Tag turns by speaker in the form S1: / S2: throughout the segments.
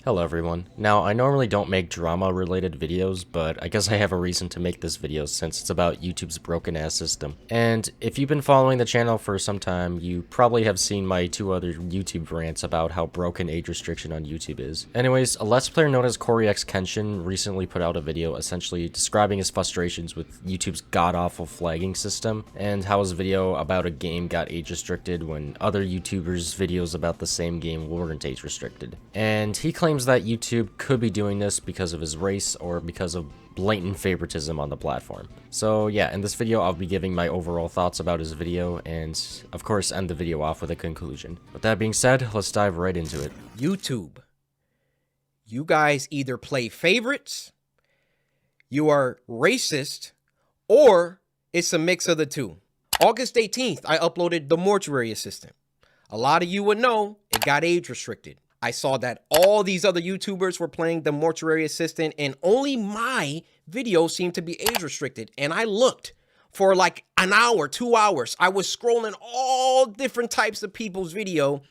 S1: Hello everyone. Now, I normally don't make drama-related videos, but I guess I have a reason to make this video since it's about YouTube's broken-ass system. And if you've been following the channel for some time, you probably have seen my two other YouTube rants about how broken age restriction on YouTube is. Anyways, a Let's Player known as CoryxKenshin recently put out a video essentially describing his frustrations with YouTube's god-awful flagging system, and how his video about a game got age restricted when other YouTubers' videos about the same game weren't age restricted. And he claims that YouTube could be doing this because of his race or because of blatant favoritism on the platform. So yeah, in this video I'll be giving my overall thoughts about his video and of course end the video off with a conclusion. With that being said, let's dive right into it.
S2: YouTube, you guys either play favorites, you are racist, or it's a mix of the two. August 18th, I uploaded The Mortuary Assistant. A lot of you would know it got age restricted. I saw that all these other YouTubers were playing The Mortuary Assistant and only my video seemed to be age restricted. And I looked for like an hour, 2 hours. I was scrolling all different types of people's video.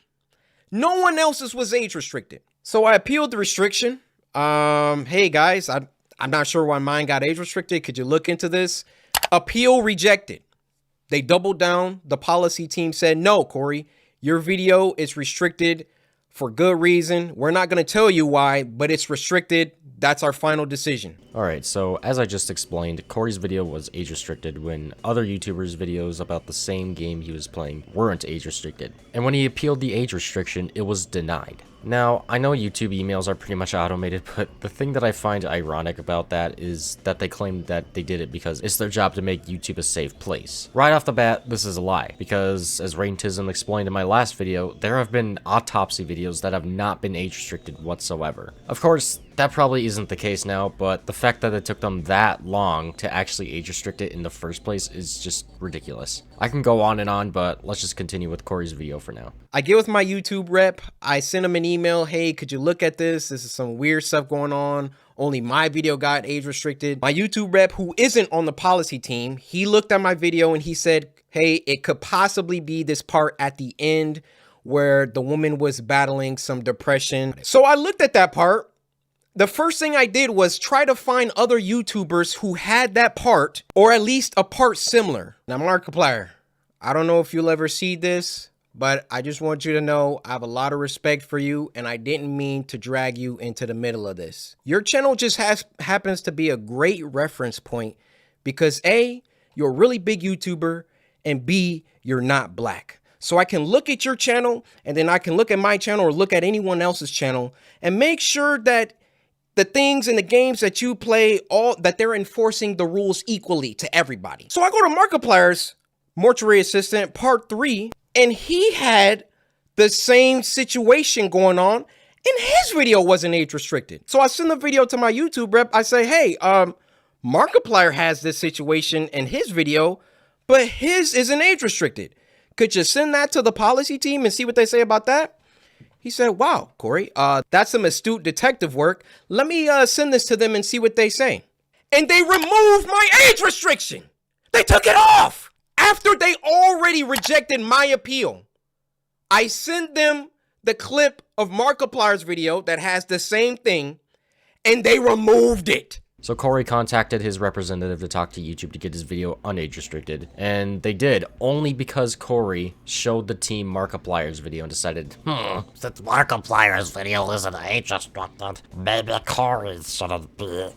S2: No one else's was age restricted. So I appealed the restriction. Hey guys, I'm not sure why mine got age restricted. Could you look into this? Appeal rejected. They doubled down. The policy team said, no, Cory, your video is restricted for good reason. We're not going to tell you why, but it's restricted. That's our final decision.
S1: Alright, so as I just explained, Cory's video was age restricted when other YouTubers' videos about the same game he was playing weren't age restricted. And when he appealed the age restriction, it was denied. Now, I know YouTube emails are pretty much automated, but the thing that I find ironic about that is that they claim that they did it because it's their job to make YouTube a safe place. Right off the bat, this is a lie, because as Favoritism explained in my last video, there have been autopsy videos that have not been age restricted whatsoever. Of course, that probably isn't the case now, but the fact that it took them that long to actually age restrict it in the first place is just ridiculous. I can go on and on, but let's just continue with Cory's video for now.
S2: I get with my YouTube rep. I sent him an email. Hey, could you look at this? This is some weird stuff going on. Only my video got age restricted. My YouTube rep, who isn't on the policy team, he looked at my video and he said, hey, it could possibly be this part at the end where the woman was battling some depression. So I looked at that part. The first thing I did was try to find other YouTubers who had that part, or at least a part similar. Now, Markiplier, I don't know if you'll ever see this, but I just want you to know I have a lot of respect for you, and I didn't mean to drag you into the middle of this. Your channel just happens to be a great reference point because A, you're a really big YouTuber, and B, you're not black. So I can look at your channel, and then I can look at my channel or look at anyone else's channel and make sure that the things and the games that you play, that they're enforcing the rules equally to everybody. So I go to Markiplier's Mortuary Assistant Part 3, and he had the same situation going on, and his video wasn't age restricted. So I send the video to my YouTube rep. I say, hey, Markiplier has this situation in his video, but his isn't age restricted. Could you send that to the policy team and see what they say about that? He said, wow, Cory, that's some astute detective work. Let me send this to them and see what they say. And they removed my age restriction. They took it off after they already rejected my appeal. I sent them the clip of Markiplier's video that has the same thing, and they removed it.
S1: So Cory contacted his representative to talk to YouTube to get his video unage restricted, and they did, only because Cory showed the team Markiplier's video and decided,
S3: since Markiplier's video isn't age restricted, maybe Cory's shouldn't be.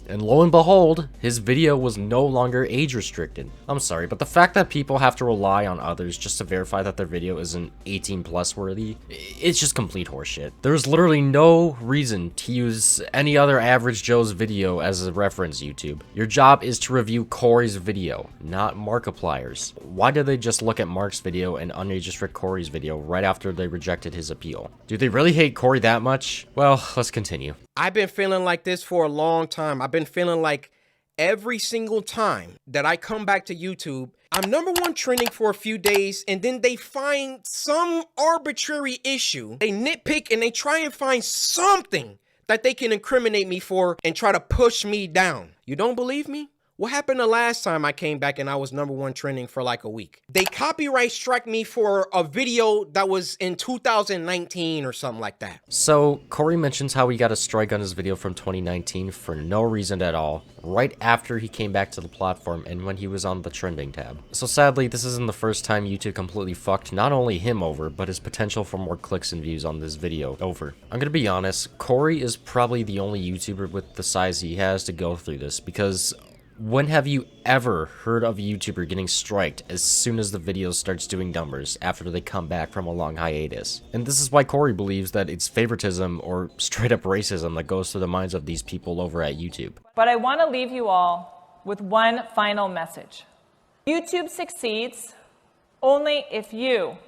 S1: and lo and behold, his video was no longer age restricted. I'm sorry, but the fact that people have to rely on others just to verify that their video isn't 18 plus worthy, it's just complete horseshit. There's literally no reason to use any other average Joe's video as a reference, YouTube. Your job is to review Cory's video, not Markiplier's. Why did they just look at Mark's video and unage restrict Cory's video right after they rejected his appeal? Do they really hate Cory that much? Well, let's continue.
S2: I've been feeling like this for a long time. I've been feeling like every single time that I come back to YouTube, I'm #1 trending for a few days, and then they find some arbitrary issue. They nitpick and they try and find something that they can incriminate me for and try to push me down. You don't believe me? What happened the last time I came back and I was #1 trending for like a week? They copyright struck me for a video that was in 2019 or something like that.
S1: So, Cory mentions how he got a strike on his video from 2019 for no reason at all, right after he came back to the platform and when he was on the trending tab. So sadly, this isn't the first time YouTube completely fucked not only him over, but his potential for more clicks and views on this video over. I'm gonna be honest, Cory is probably the only YouTuber with the size he has to go through this, because when have you ever heard of a YouTuber getting striked as soon as the video starts doing numbers after they come back from a long hiatus? And this is why Cory believes that it's favoritism or straight up racism that goes through the minds of these people over at YouTube.
S4: But I want to leave you all with one final message. YouTube succeeds only if you,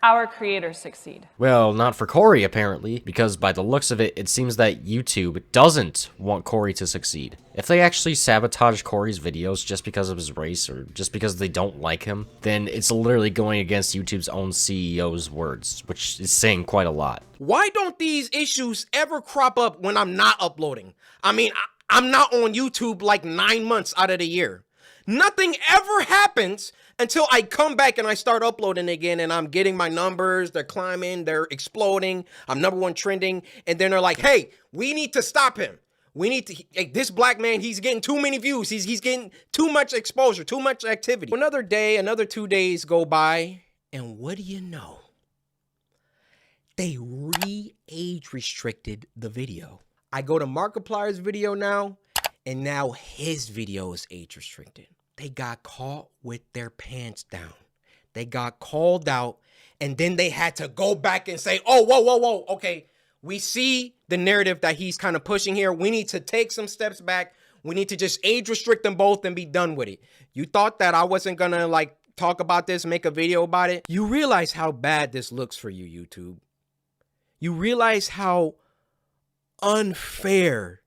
S4: our creators, succeed.
S1: Well, not for Cory apparently, because by the looks of it, it seems that YouTube doesn't want Cory to succeed. If they actually sabotage Cory's videos just because of his race or just because they don't like him, then it's literally going against YouTube's own CEO's words, which is saying quite a lot.
S2: Why don't these issues ever crop up when I'm not uploading? I mean, I'm not on YouTube like 9 months out of the year. Nothing ever happens until I come back and I start uploading again and I'm getting my numbers, they're climbing, they're exploding, I'm #1 trending, and then they're like, hey, we need to stop him. We need to, this black man, he's getting too many views, he's getting too much exposure, too much activity. Another day, another 2 days go by, and what do you know? They re-age restricted the video. I go to Markiplier's video now, and now his video is age restricted. They got caught with their pants down. They got called out, and then they had to go back and say, oh, whoa, okay, we see the narrative that he's kind of pushing here. We need to take some steps back. We need to just age restrict them both and be done with it. You thought that I wasn't gonna like talk about this, make a video about it? You realize how bad this looks for you, YouTube. You realize how unfair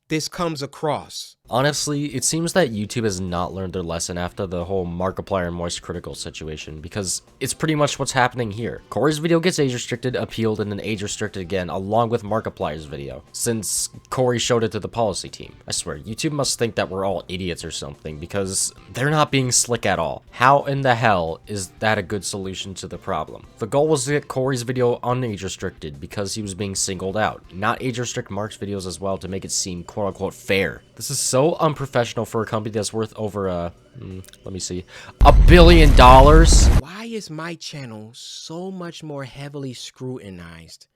S2: this comes across.
S1: Honestly, it seems that YouTube has not learned their lesson after the whole Markiplier Moist Critical situation, because it's pretty much what's happening here. Cory's video gets age restricted, appealed, and then age restricted again, along with Markiplier's video, since Cory showed it to the policy team. I swear, YouTube must think that we're all idiots or something, because they're not being slick at all. How in the hell is that a good solution to the problem? The goal was to get Cory's video unage restricted because he was being singled out, not age restrict Mark's videos as well to make it seem quote-unquote fair. This is so unprofessional for a company that's worth over let me see, $1 billion.
S2: Why is my channel so much more heavily scrutinized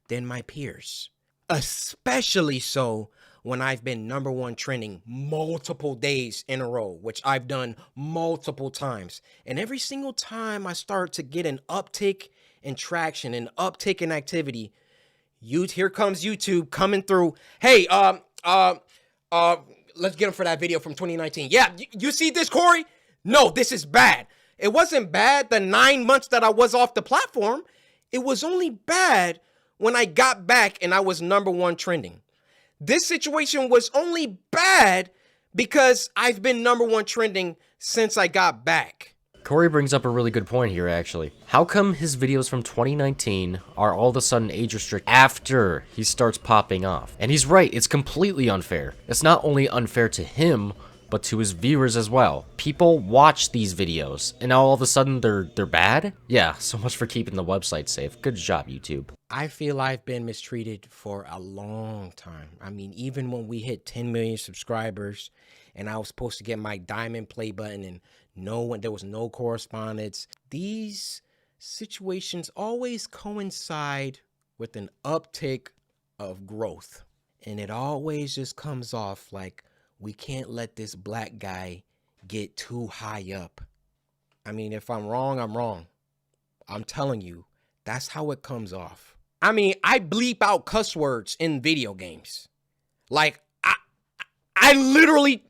S2: than my peers? Especially so when I've been #1 trending multiple days in a row, which I've done multiple times. And every single time I start to get an uptick in traction, an uptick in activity, here comes YouTube coming through. Hey, let's get him for that video from 2019. Yeah, you see this, Cory? No, this is bad. It wasn't bad the 9 months that I was off the platform. It was only bad when I got back and I was #1 trending. This situation was only bad because I've been #1 trending since I got back.
S1: Cory brings up a really good point here, actually. How come his videos from 2019 are all of a sudden age restricted after he starts popping off? And he's right, it's completely unfair. It's not only unfair to him, but to his viewers as well. People watch these videos, and now all of a sudden they're bad? Yeah, so much for keeping the website safe. Good job, YouTube.
S2: I feel I've been mistreated for a long time. I mean, even when we hit 10 million subscribers, and I was supposed to get my diamond play button and there was no correspondence. These situations always coincide with an uptick of growth. And it always just comes off like we can't let this black guy get too high up. I mean, if I'm wrong, I'm wrong. I'm telling you, that's how it comes off. I mean, I bleep out cuss words in video games. Like, I literally...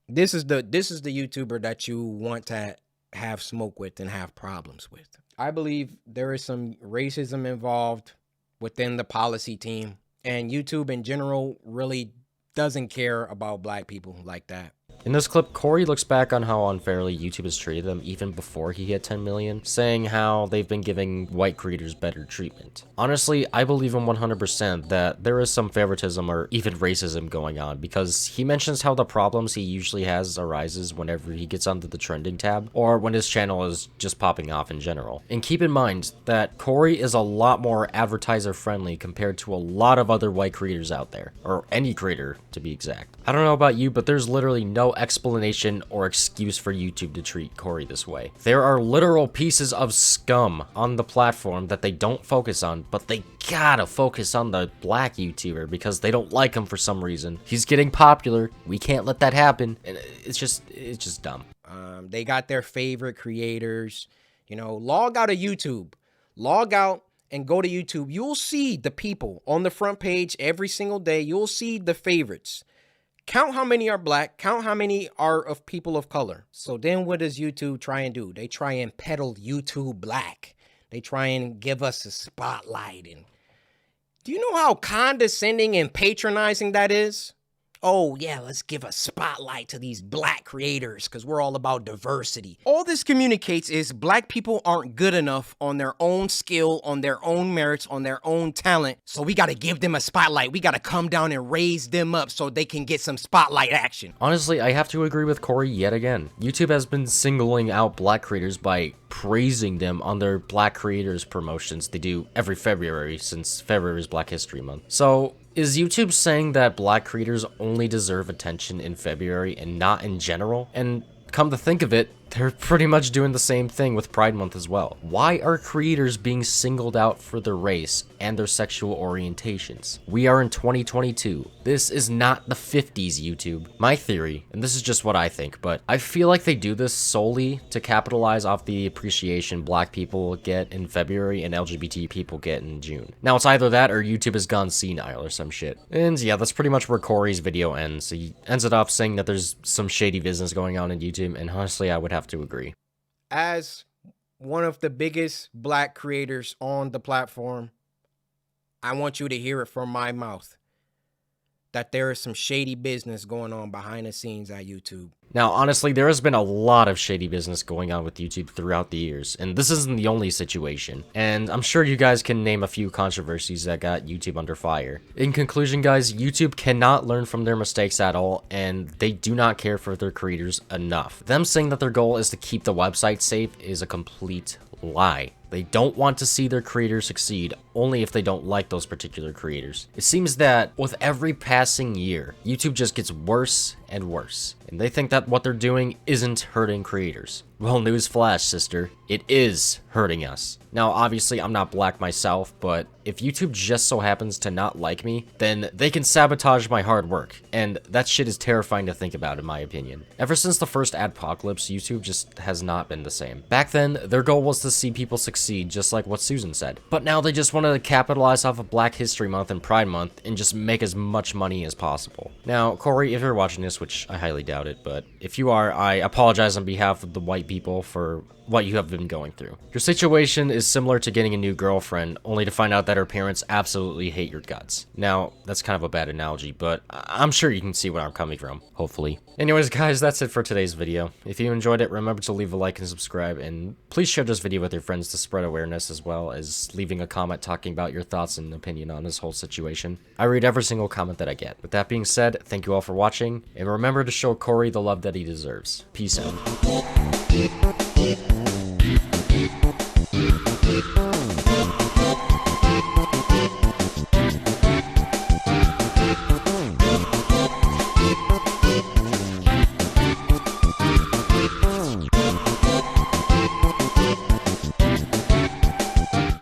S2: This is the YouTuber that you want to have smoke with and have problems with. I believe there is some racism involved within the policy team, and YouTube in general really doesn't care about black people like that.
S1: In this clip, Cory looks back on how unfairly YouTube has treated him even before he hit 10 million, saying how they've been giving white creators better treatment. Honestly, I believe him 100% that there is some favoritism or even racism going on, because he mentions how the problems he usually has arises whenever he gets onto the trending tab, or when his channel is just popping off in general. And keep in mind that Cory is a lot more advertiser friendly compared to a lot of other white creators out there, or any creator to be exact. I don't know about you, but there's literally no explanation or excuse for YouTube to treat Cory this way. There are literal pieces of scum on the platform that they don't focus on, but they gotta focus on the black YouTuber because they don't like him for some reason. He's getting popular. We can't let that happen. And it's just dumb.
S2: They got their favorite creators. You know, log out of YouTube. Log out and go to YouTube. You'll see the people on the front page every single day. You'll see the favorites. Count how many are black, count how many are of people of color. So then what does YouTube try and do? They try and peddle YouTube black. They try and give us a spotlight. And do you know how condescending and patronizing that is? Oh yeah, let's give a spotlight to these black creators because we're all about diversity. All this communicates is black people aren't good enough on their own skill, on their own merits, on their own talent. So we got to give them a spotlight. We got to come down and raise them up so they can get some spotlight action.
S1: Honestly, I have to agree with Cory yet again. YouTube has been singling out black creators by praising them on their black creators promotions they do every February, since February is Black History Month. So is YouTube saying that black creators only deserve attention in February and not in general? And come to think of it, they're pretty much doing the same thing with Pride Month as well. Why are creators being singled out for their race and their sexual orientations? We are in 2022. This is not the 50s, YouTube. My theory, and this is just what I think, but I feel like they do this solely to capitalize off the appreciation black people get in February and LGBT people get in June. Now, it's either that or YouTube has gone senile or some shit. And yeah, that's pretty much where Cory's video ends. He ends it off saying that there's some shady business going on in YouTube, and honestly, I would have to agree.
S2: As one of the biggest black creators on the platform, I want you to hear it from my mouth that there is some shady business going on behind the scenes at YouTube.
S1: Now, honestly, there has been a lot of shady business going on with YouTube throughout the years, and this isn't the only situation. And I'm sure you guys can name a few controversies that got YouTube under fire. In conclusion, guys, YouTube cannot learn from their mistakes at all, and they do not care for their creators enough. Them saying that their goal is to keep the website safe is a complete lie. They don't want to see their creators succeed, only if they don't like those particular creators. It seems that with every passing year, YouTube just gets worse and worse, and they think that what they're doing isn't hurting creators. Well, newsflash, sister, it is hurting us. Now, obviously, I'm not black myself, but if YouTube just so happens to not like me, then they can sabotage my hard work, and that shit is terrifying to think about, in my opinion. Ever since the first adpocalypse, YouTube just has not been the same. Back then, their goal was to see people succeed, just like what Susan said. But now they just want to capitalize off of Black History Month and Pride Month and just make as much money as possible. Now, Cory, if you're watching this, which I highly doubt it, but if you are, I apologize on behalf of the white people for what you have been going through. Your situation is similar to getting a new girlfriend, only to find out that her parents absolutely hate your guts. Now, that's kind of a bad analogy, but I'm sure you can see where I'm coming from, hopefully. Anyways, guys, that's it for today's video. If you enjoyed it, remember to leave a like and subscribe, and please share this video with your friends to spread awareness, as well as leaving a comment talking about your thoughts and opinion on this whole situation. I read every single comment that I get. With that being said, thank you all for watching, and remember to show Cory the love that he deserves. Peace out.